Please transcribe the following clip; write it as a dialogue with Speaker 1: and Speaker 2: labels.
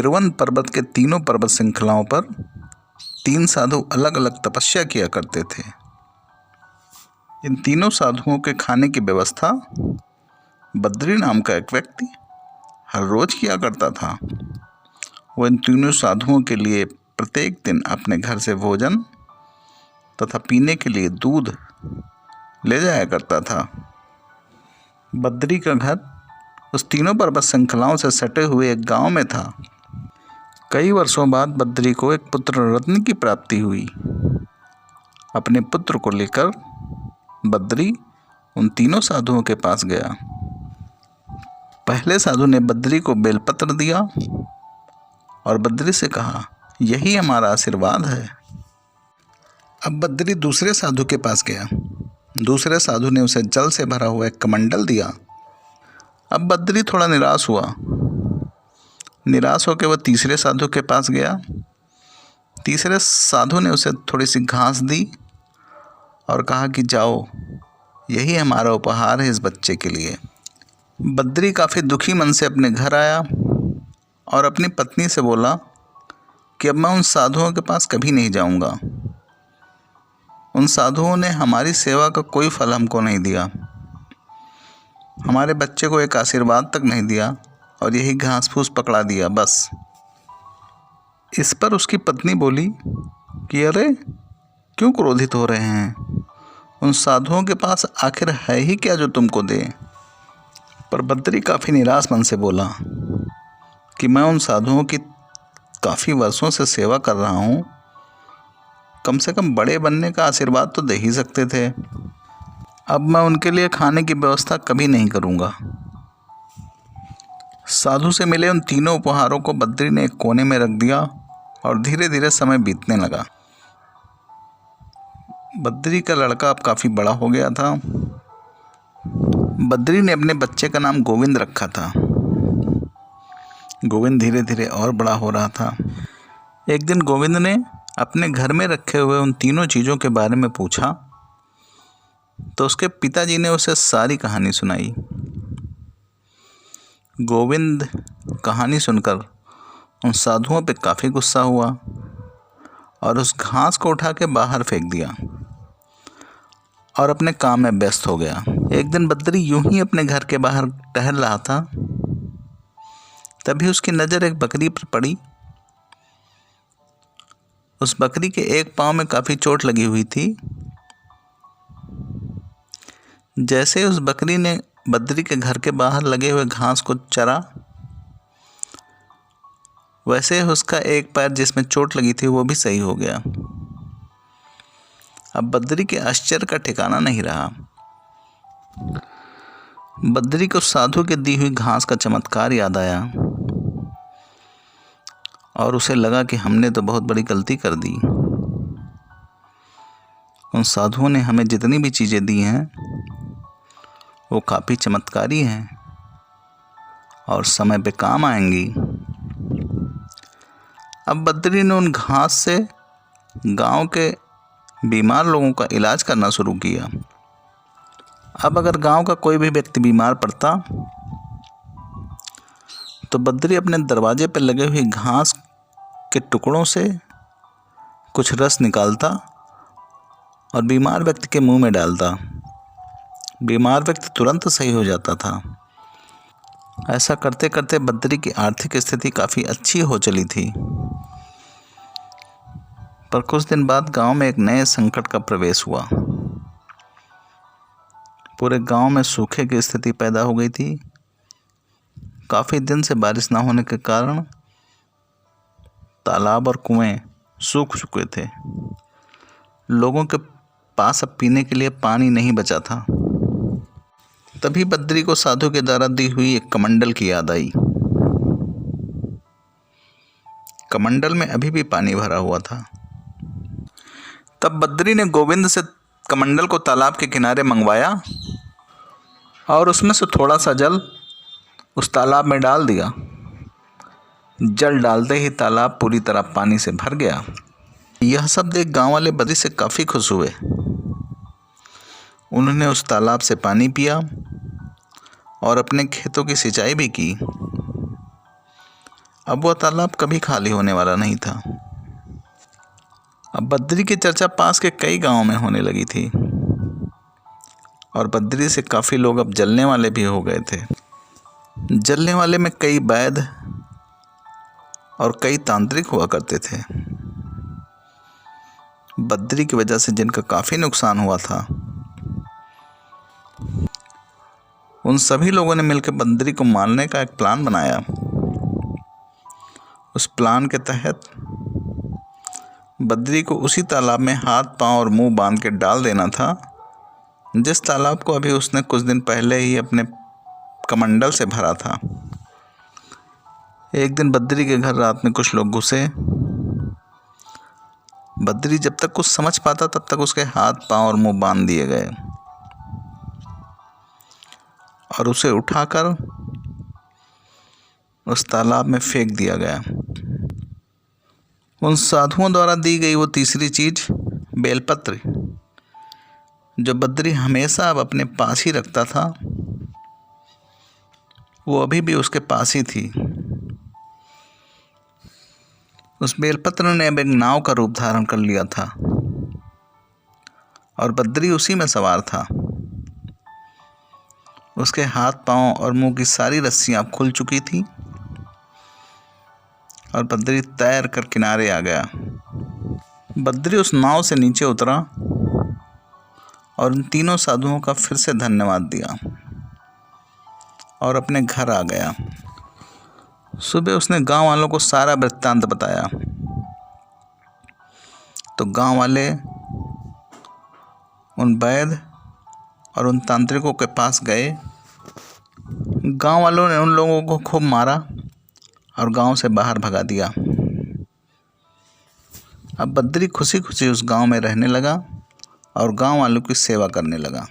Speaker 1: तिरुवन पर्वत के तीनों पर्वत श्रृंखलाओं पर 3 साधु अलग अलग तपस्या किया करते थे। इन तीनों साधुओं के खाने की व्यवस्था बद्री नाम का एक व्यक्ति हर रोज किया करता था। वह इन तीनों साधुओं के लिए प्रत्येक दिन अपने घर से भोजन तथा पीने के लिए दूध ले जाया करता था। बद्री का घर उस तीनों पर्वत श्रृंखलाओं से सटे हुए एक गांव में था। कई वर्षों बाद बद्री को एक पुत्र रत्न की प्राप्ति हुई। अपने पुत्र को लेकर बद्री उन तीनों साधुओं के पास गया। पहले साधु ने बद्री को बेलपत्र दिया और बद्री से कहा, यही हमारा आशीर्वाद है। अब बद्री दूसरे साधु के पास गया। दूसरे साधु ने उसे जल से भरा हुआ एक कमंडल दिया। अब बद्री थोड़ा निराश हुआ। निराश होकर वह तीसरे साधु के पास गया। तीसरे साधु ने उसे थोड़ी सी घास दी और कहा कि जाओ, यही हमारा उपहार है इस बच्चे के लिए। बद्री काफ़ी दुखी मन से अपने घर आया और अपनी पत्नी से बोला कि अब मैं उन साधुओं के पास कभी नहीं जाऊंगा। उन साधुओं ने हमारी सेवा का कोई फल हमको नहीं दिया, हमारे बच्चे को एक आशीर्वाद तक नहीं दिया और यही घास फूस पकड़ा दिया बस। इस पर उसकी पत्नी बोली कि अरे क्यों क्रोधित हो रहे हैं, उन साधुओं के पास आखिर है ही क्या जो तुमको दे। पर बद्री काफ़ी निराश मन से बोला कि मैं उन साधुओं की काफ़ी वर्षों से सेवा कर रहा हूँ, कम से कम बड़े बनने का आशीर्वाद तो दे ही सकते थे। अब मैं उनके लिए खाने की व्यवस्था कभी नहीं करूँगा। साधु से मिले उन तीनों उपहारों को बद्री ने एक कोने में रख दिया और धीरे धीरे समय बीतने लगा। बद्री का लड़का अब काफ़ी बड़ा हो गया था। बद्री ने अपने बच्चे का नाम गोविंद रखा था। गोविंद धीरे धीरे और बड़ा हो रहा था। एक दिन गोविंद ने अपने घर में रखे हुए उन तीनों चीज़ों के बारे में पूछा तो उसके पिताजी ने उसे सारी कहानी सुनाई। गोविंद कहानी सुनकर उन साधुओं पे काफ़ी गुस्सा हुआ और उस घास को उठा के बाहर फेंक दिया और अपने काम में व्यस्त हो गया। एक दिन बद्री यूं ही अपने घर के बाहर टहल रहा था, तभी उसकी नज़र एक बकरी पर पड़ी। उस बकरी के एक पाँव में काफ़ी चोट लगी हुई थी। जैसे ही उस बकरी ने बद्री के घर के बाहर लगे हुए घास को चरा, वैसे ही उसका एक पैर जिसमें चोट लगी थी वो भी सही हो गया। अब बद्री के आश्चर्य का ठिकाना नहीं रहा। बद्री को साधु के दी हुई घास का चमत्कार याद आया और उसे लगा कि हमने तो बहुत बड़ी गलती कर दी। उन साधुओं ने हमें जितनी भी चीज़ें दी हैं वो काफ़ी चमत्कारी हैं और समय पे काम आएंगी। अब बद्री ने उन घास से गांव के बीमार लोगों का इलाज करना शुरू किया। अब अगर गांव का कोई भी व्यक्ति बीमार पड़ता तो बद्री अपने दरवाजे पर लगे हुए घास के टुकड़ों से कुछ रस निकालता और बीमार व्यक्ति के मुंह में डालता। बीमार व्यक्ति तुरंत सही हो जाता था। ऐसा करते करते बद्री की आर्थिक स्थिति काफ़ी अच्छी हो चली थी। पर कुछ दिन बाद गांव में एक नए संकट का प्रवेश हुआ। पूरे गांव में सूखे की स्थिति पैदा हो गई थी। काफ़ी दिन से बारिश ना होने के कारण तालाब और कुएं सूख चुके थे। लोगों के पास अब पीने के लिए पानी नहीं बचा था। तभी बद्री को साधु के द्वारा दी हुई एक कमंडल की याद आई। कमंडल में अभी भी पानी भरा हुआ था। तब बद्री ने गोविंद से कमंडल को तालाब के किनारे मंगवाया और उसमें से थोड़ा सा जल उस तालाब में डाल दिया। जल डालते ही तालाब पूरी तरह पानी से भर गया। यह सब देख गांव वाले बद्री से काफ़ी खुश हुए। उन्होंने उस तालाब से पानी पिया और अपने खेतों की सिंचाई भी की। अब वह तालाब कभी खाली होने वाला नहीं था। अब बद्री की चर्चा पास के कई गांवों में होने लगी थी और बद्री से काफ़ी लोग अब जलने वाले भी हो गए थे। जलने वाले में कई वैद्य और कई तांत्रिक हुआ करते थे। बद्री की वजह से जिनका काफ़ी नुकसान हुआ था, उन सभी लोगों ने मिलकर बद्री को मारने का एक प्लान बनाया। उस प्लान के तहत बद्री को उसी तालाब में हाथ पांव और मुंह बांध के डाल देना था, जिस तालाब को अभी उसने कुछ दिन पहले ही अपने कमंडल से भरा था। एक दिन बद्री के घर रात में कुछ लोग घुसे। बद्री जब तक कुछ समझ पाता तब तक उसके हाथ पांव और मुंह बांध दिए गए और उसे उठाकर उस तालाब में फेंक दिया गया। उन साधुओं द्वारा दी गई वो तीसरी चीज, बेलपत्र, जो बद्री हमेशा अब अपने पास ही रखता था, वो अभी भी उसके पास ही थी। उस बेलपत्र ने अब एक नाव का रूप धारण कर लिया था और बद्री उसी में सवार था। उसके हाथ पांव और मुंह की सारी रस्सियां खुल चुकी थी और बद्री तैर कर किनारे आ गया। बद्री उस नाव से नीचे उतरा और उन तीनों साधुओं का फिर से धन्यवाद दिया और अपने घर आ गया। सुबह उसने गांव वालों को सारा वृत्तांत बताया तो गांव वाले उन वैद्य और उन तांत्रिकों के पास गए। गांव वालों ने उन लोगों को खूब मारा और गांव से बाहर भगा दिया। अब बद्री खुशी खुशी उस गांव में रहने लगा और गांव वालों की सेवा करने लगा।